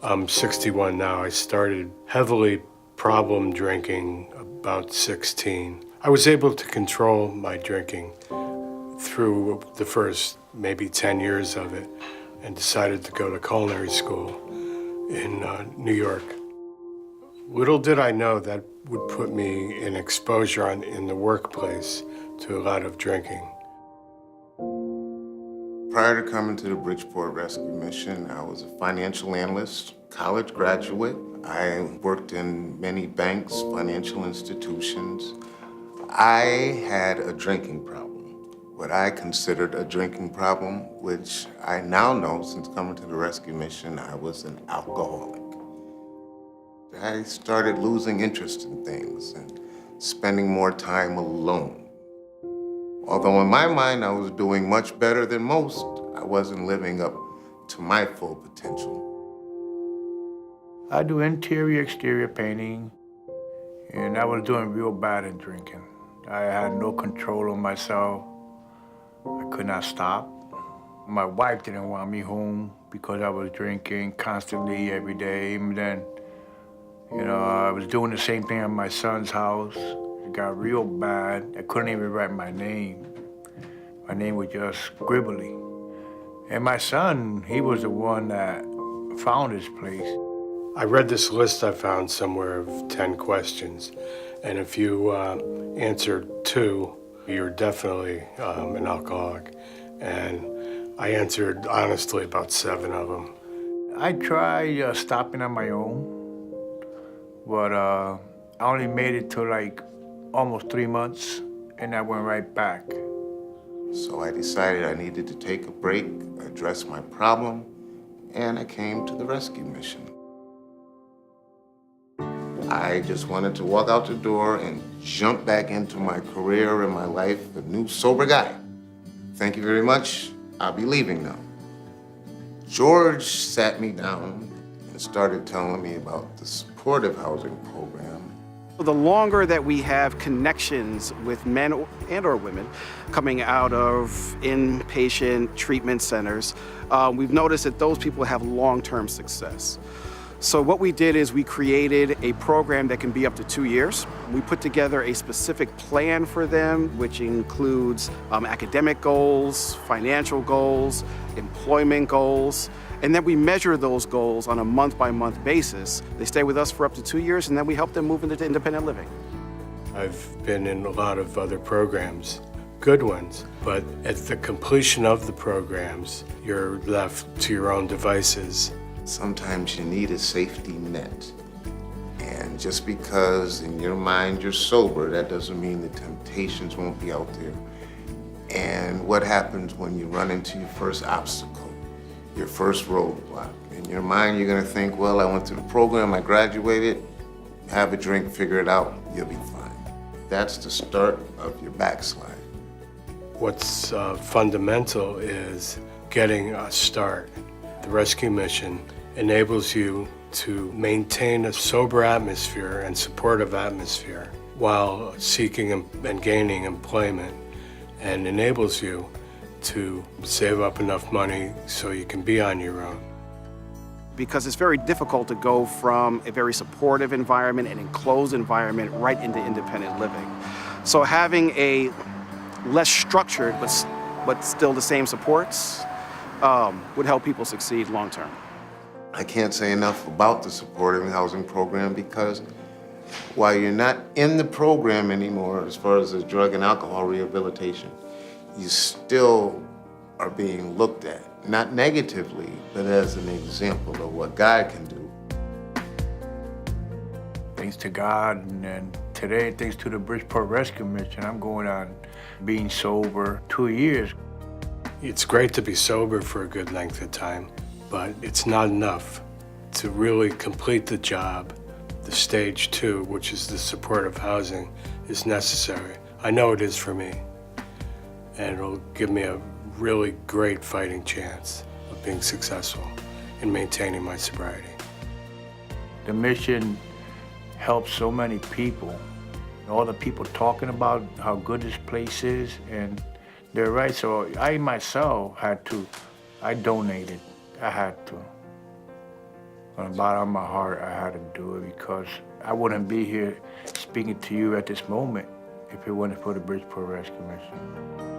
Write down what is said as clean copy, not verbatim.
I'm 61 now. I started heavily problem drinking about 16. I was able to control my drinking through the first maybe 10 years of it and decided to go to culinary school in New York. Little did I know that would put me in exposure in the workplace to a lot of drinking. Prior to coming to the Bridgeport Rescue Mission, I was a financial analyst, college graduate. I worked in many banks, financial institutions. I had a drinking problem, what I considered a drinking problem, which I now know since coming to the Rescue Mission, I was an alcoholic. I started losing interest in things and spending more time alone. Although in my mind I was doing much better than most, I wasn't living up to my full potential. I do interior, exterior painting, and I was doing real bad in drinking. I had no control of myself. I could not stop. My wife didn't want me home because I was drinking constantly every day. And then, I was doing the same thing at my son's house. It got real bad. I couldn't even write my name. My name was just scribbly. And my son, he was the one that found this place. I read this list I found somewhere of 10 questions, and if you answered 2, you're definitely an alcoholic. And I answered honestly about 7 of them. I tried stopping on my own, but I only made it to like almost 3 months, and I went right back. So I decided I needed to take a break, address my problem, and I came to the Rescue Mission. I just wanted to walk out the door and jump back into my career and my life, a new sober guy. Thank you very much. I'll be leaving now. George sat me down and started telling me about the supportive housing program. The longer that we have connections with men and or women coming out of inpatient treatment centers, we've noticed that those people have long-term success. So what we did is we created a program that can be up to 2 years. We put together a specific plan for them, which includes academic goals, financial goals, employment goals, and then we measure those goals on a month-by-month basis. They stay with us for up to 2 years, and then we help them move into independent living. I've been in a lot of other programs, good ones, but at the completion of the programs, you're left to your own devices. Sometimes you need a safety net. And just because in your mind you're sober, that doesn't mean the temptations won't be out there. And what happens when you run into your first obstacle, your first roadblock? In your mind, you're gonna think, well, I went through the program, I graduated, have a drink, figure it out, you'll be fine. That's the start of your backslide. What's fundamental is getting a start. The Rescue Mission enables you to maintain a sober atmosphere and supportive atmosphere while seeking and gaining employment, and enables you to save up enough money so you can be on your own. Because it's very difficult to go from a very supportive environment, an enclosed environment, right into independent living. So having a less structured, but still the same supports, would help people succeed long term. I can't say enough about the supportive housing program because while you're not in the program anymore as far as the drug and alcohol rehabilitation, you still are being looked at, not negatively, but as an example of what God can do. Thanks to God, and then today, thanks to the Bridgeport Rescue Mission, I'm going on being sober 2 years. It's great to be sober for a good length of time, but it's not enough to really complete the job. The stage 2, which is the supportive housing, is necessary. I know it is for me, and it'll give me a really great fighting chance of being successful in maintaining my sobriety. The mission helps so many people. All the people talking about how good this place is, and they're right. So I myself I donated. I had to. From the bottom of my heart, I had to do it because I wouldn't be here speaking to you at this moment if it wasn't for the Bridgeport Rescue Mission.